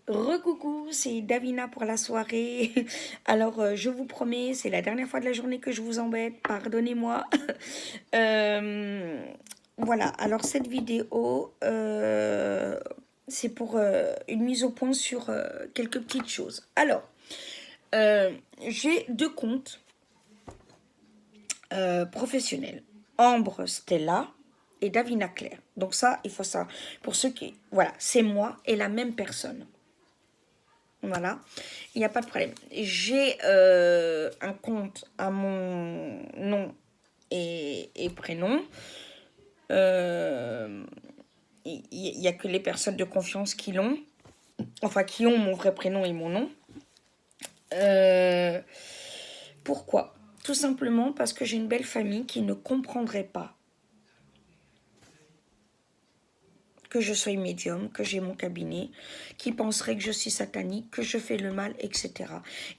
Recoucou, c'est Davina pour la soirée. Alors, je vous promets, c'est la dernière fois de la journée que je vous embête. Pardonnez-moi. Euh, voilà, alors cette vidéo, c'est pour une mise au point sur quelques petites choses. Alors, euh, j'ai deux comptes professionnels. Ambre Stella et Davina Claire. Donc ça, il faut ça. Pour ceux qui... Voilà, c'est moi et la même personne. Voilà, il n'y a pas de problème. J'ai un compte à mon nom et prénom. Euh, il n'y a que les personnes de confiance qui l'ont. Enfin, qui ont mon vrai prénom et mon nom. Euh, Pourquoi? Tout simplement parce que j'ai une belle famille qui ne comprendrait pas que je sois médium, que j'ai mon cabinet, qui penserait que je suis satanique, que je fais le mal, etc.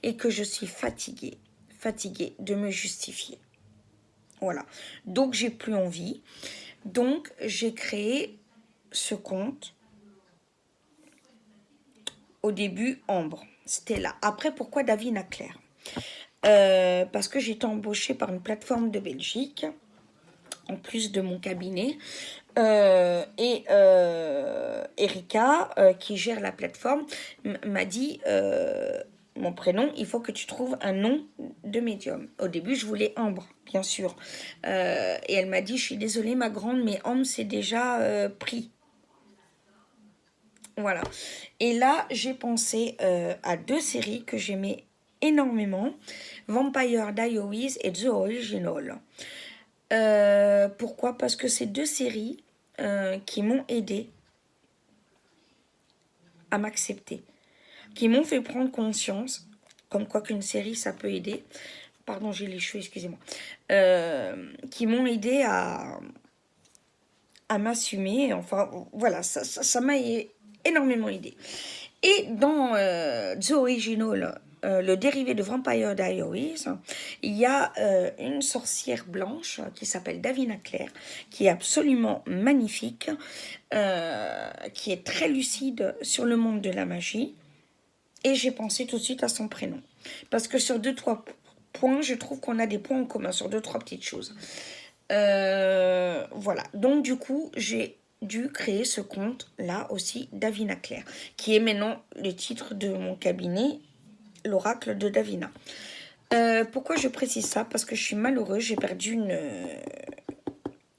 Et que je suis fatiguée de me justifier. Voilà. Donc, j'ai plus envie. Donc, j'ai créé ce compte. Au début, Ambre. C'était là. Après, pourquoi Davina Claire? Parce que j'ai été embauchée par une plateforme de Belgique, en plus de mon cabinet. Erika, qui gère la plateforme, m'a dit mon prénom, il faut que tu trouves un nom de médium. Au début, je voulais Ambre, bien sûr. Et elle m'a dit, je suis désolée, ma grande, mais Ambre, c'est déjà pris. Voilà. Et là, j'ai pensé à deux séries que j'aimais énormément, Vampire Diaries et The Original. Pourquoi? Parce que c'est deux séries qui m'ont aidé à m'accepter, qui m'ont fait prendre conscience, comme quoi qu'une série, ça peut aider. Pardon, j'ai les cheveux, excusez-moi. Qui m'ont aidé à m'assumer. Enfin, voilà, ça m'a énormément aidé. Et dans The Original, le dérivé de Vampire Diaries, il y a une sorcière blanche qui s'appelle Davina Claire, qui est absolument magnifique, qui est très lucide sur le monde de la magie. Et j'ai pensé tout de suite à son prénom. Parce que sur deux, trois points, je trouve qu'on a des points en commun, sur deux, trois petites choses. Voilà. Donc, du coup, j'ai dû créer ce compte-là aussi, Davina Claire, qui est maintenant le titre de mon cabinet, l'oracle de Davina. Pourquoi je précise ça? Parce que je suis malheureuse, j'ai perdu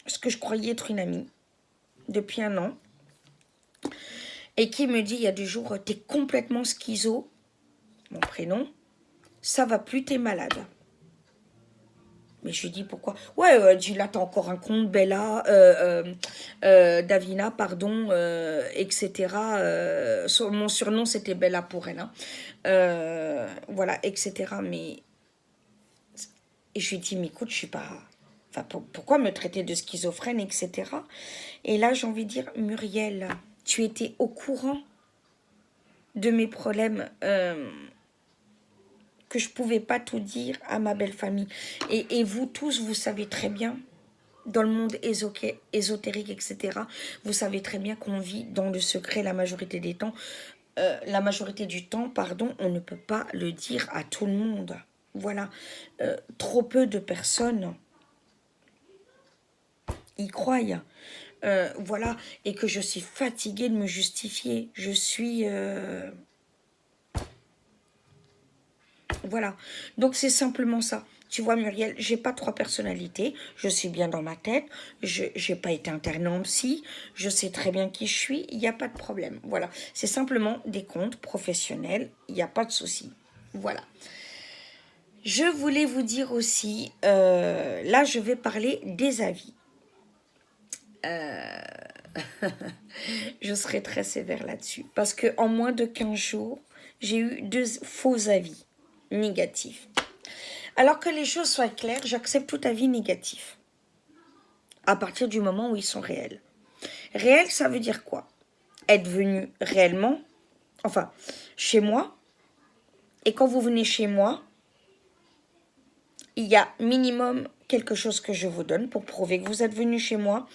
ce que je croyais être une amie depuis un an, et qui me dit il y a 2 jours, t'es complètement schizo, mon prénom, ça va plus, t'es malade. Mais je lui dis pourquoi? Ouais, dis là, t'as encore un compte, Bella, Davina, pardon, etc. Mon surnom, c'était Bella pour elle. Hein. Voilà, etc. Mais. Et je lui dis, mais écoute, je suis pas. Enfin, pourquoi me traiter de schizophrène, etc. Et là, j'ai envie de dire, Muriel, tu étais au courant de mes problèmes. Que je pouvais pas tout dire à ma belle famille. Et vous tous, vous savez très bien, dans le monde ésotérique, etc., vous savez très bien qu'on vit dans le secret la majorité des temps. La majorité du temps, pardon, on ne peut pas le dire à tout le monde. Voilà. Trop peu de personnes y croient. Voilà. Et que je suis fatiguée de me justifier. Je suis... Voilà. Donc c'est simplement ça. Tu vois, Muriel, j'ai pas 3 personnalités. Je suis bien dans ma tête. Je n'ai pas été internée en psy. Je sais très bien qui je suis. Il n'y a pas de problème. Voilà. C'est simplement des comptes professionnels. Il n'y a pas de souci. Voilà. Je voulais vous dire aussi, là, je vais parler des avis. Je serai très sévère là-dessus. Parce qu'en moins de 15 jours, j'ai eu 2 faux avis négatifs. Alors que les choses soient claires, j'accepte tout avis négatif. À partir du moment où ils sont réels. Réel, ça veut dire quoi? Être venu réellement, enfin, chez moi. Et quand vous venez chez moi, il y a minimum quelque chose que je vous donne pour prouver que vous êtes venu chez moi.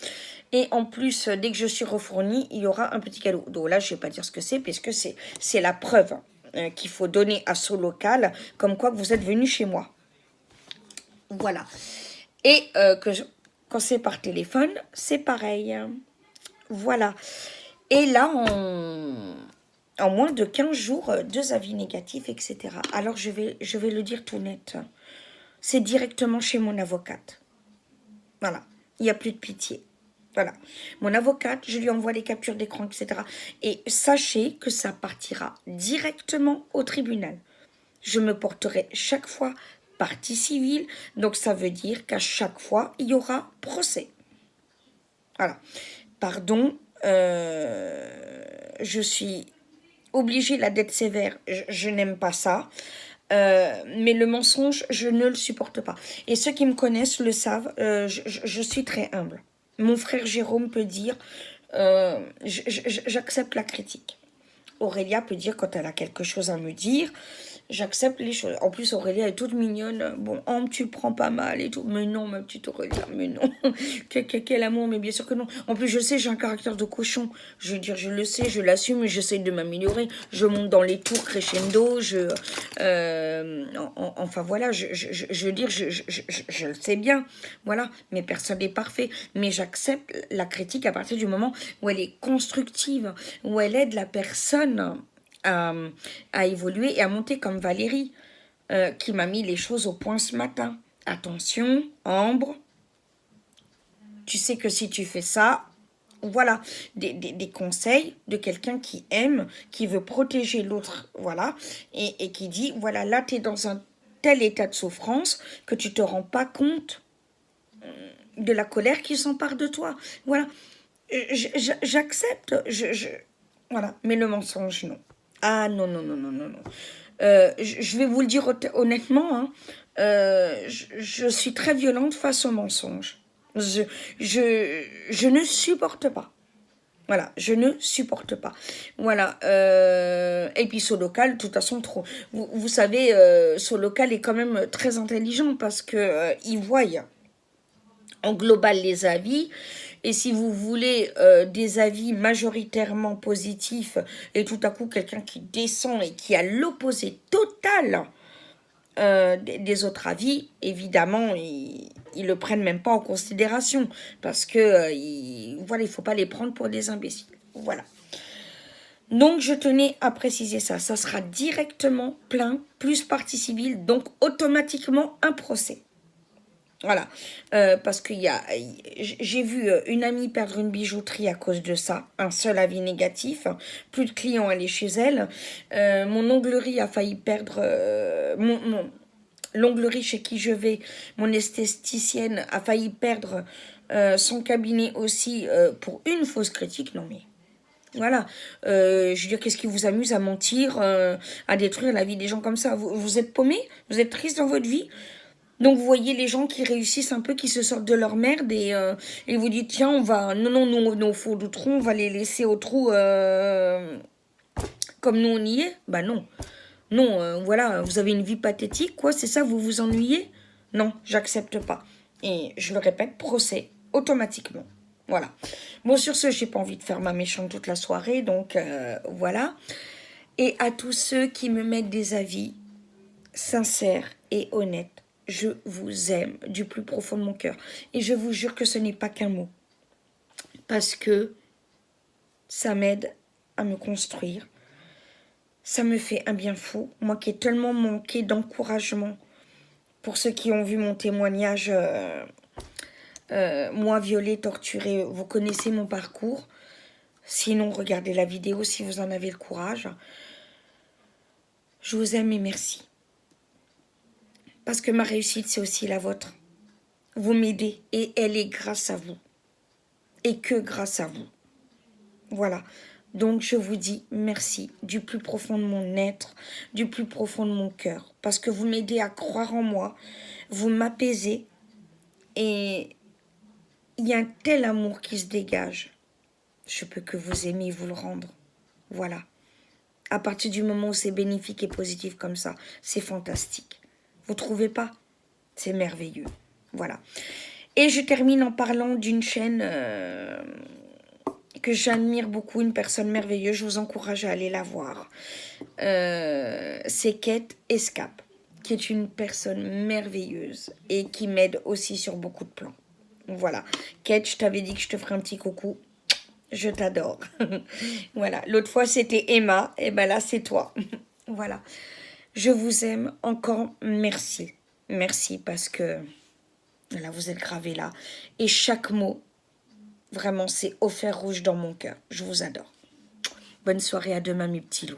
Et en plus, dès que je suis refournie, il y aura un petit cadeau. Donc là, je ne vais pas dire ce que c'est, puisque c'est la preuve qu'il faut donner à ce local, comme quoi vous êtes venu chez moi. Voilà. Et quand c'est par téléphone, c'est pareil. Voilà. Et là, en moins de 15 jours, 2 avis négatifs, etc. Alors, je vais le dire tout net. C'est directement chez mon avocate. Voilà. Il n'y a plus de pitié. Voilà. Mon avocate, je lui envoie les captures d'écran, etc. Et sachez que ça partira directement au tribunal. Je me porterai chaque fois partie civile. Donc, ça veut dire qu'à chaque fois, il y aura procès. Voilà. Pardon, je suis obligée, la dette sévère, je n'aime pas ça. Mais le mensonge, je ne le supporte pas. Et ceux qui me connaissent le savent, je suis très humble. Mon frère Jérôme peut dire, j'accepte la critique. Aurélia peut dire quand elle a quelque chose à me dire, j'accepte les choses. En plus, Aurélia est toute mignonne. Bon, tu le prends pas mal et tout. Mais non, ma petite Aurélia, mais non. Quel amour, mais bien sûr que non. En plus, je sais, j'ai un caractère de cochon. Je veux dire, je le sais, je l'assume, j'essaie de m'améliorer. Je monte dans les tours crescendo. Enfin, voilà, je veux dire, je le sais bien. Voilà, mais personne n'est parfait. Mais j'accepte la critique à partir du moment où elle est constructive, où elle aide la personne à évoluer et à monter, comme Valérie, qui m'a mis les choses au point ce matin. Attention, Ambre, tu sais que si tu fais ça, voilà, des conseils de quelqu'un qui aime, qui veut protéger l'autre, voilà, et qui dit, voilà, là, tu es dans un tel état de souffrance que tu te rends pas compte de la colère qui s'empare de toi. Voilà, j'accepte, voilà, mais le mensonge, non. Ah non, non, non, non, non, non. Je vais vous le dire honnêtement, hein, je suis très violente face au mensonge. Je ne supporte pas. Voilà, je ne supporte pas. Voilà. Et puis ce local, de toute façon, trop. Vous savez, ce local est quand même très intelligent parce que il voit en global les avis. Et si vous voulez des avis majoritairement positifs et tout à coup quelqu'un qui descend et qui a l'opposé total des autres avis, évidemment, ils le prennent même pas en considération parce que voilà, il faut pas les prendre pour des imbéciles. Voilà. Donc, je tenais à préciser ça. Ça sera directement plainte plus partie civile, donc automatiquement un procès. Voilà, parce que j'ai vu une amie perdre une bijouterie à cause de ça, un seul avis négatif, plus de clients allaient chez elle. Mon onglerie a failli perdre, l'onglerie chez qui je vais, mon esthéticienne a failli perdre son cabinet aussi pour une fausse critique. Non mais voilà, je veux dire, qu'est-ce qui vous amuse à mentir, à détruire la vie des gens comme ça? Vous êtes paumé? Vous êtes triste dans votre vie? Donc vous voyez les gens qui réussissent un peu, qui se sortent de leur merde et vous dites tiens on va non nos faux doutrons on va les laisser au trou comme nous on y est. Bah non voilà, vous avez une vie pathétique quoi, c'est ça, vous vous ennuyez? Non, j'accepte pas. Et je le répète, procès automatiquement. Voilà. Bon, sur ce, j'ai pas envie de faire ma méchante toute la soirée, donc voilà. Et à tous ceux qui me mettent des avis sincères et honnêtes, je vous aime du plus profond de mon cœur. Et je vous jure que ce n'est pas qu'un mot. Parce que ça m'aide à me construire. Ça me fait un bien fou. Moi qui ai tellement manqué d'encouragement. Pour ceux qui ont vu mon témoignage, moi violée, torturée, vous connaissez mon parcours. Sinon, regardez la vidéo si vous en avez le courage. Je vous aime et merci. Parce que ma réussite, c'est aussi la vôtre. Vous m'aidez et elle est grâce à vous. Et que grâce à vous. Voilà. Donc je vous dis merci du plus profond de mon être, du plus profond de mon cœur. Parce que vous m'aidez à croire en moi. Vous m'apaisez. Et il y a un tel amour qui se dégage. Je peux que vous aimer et vous le rendre. Voilà. À partir du moment où c'est bénéfique et positif comme ça, c'est fantastique. Vous trouvez pas? C'est merveilleux. Voilà. Et je termine en parlant d'une chaîne que j'admire beaucoup, une personne merveilleuse. Je vous encourage à aller la voir. C'est Kate Escape, qui est une personne merveilleuse et qui m'aide aussi sur beaucoup de plans. Voilà. Kate, je t'avais dit que je te ferais un petit coucou. Je t'adore. Voilà. L'autre fois, c'était Emma. Et ben là, c'est toi. Voilà. Je vous aime encore. Merci. Merci parce que voilà, vous êtes gravés là. Et chaque mot, vraiment, c'est au fer rouge dans mon cœur. Je vous adore. Bonne soirée, à demain mes petits loups.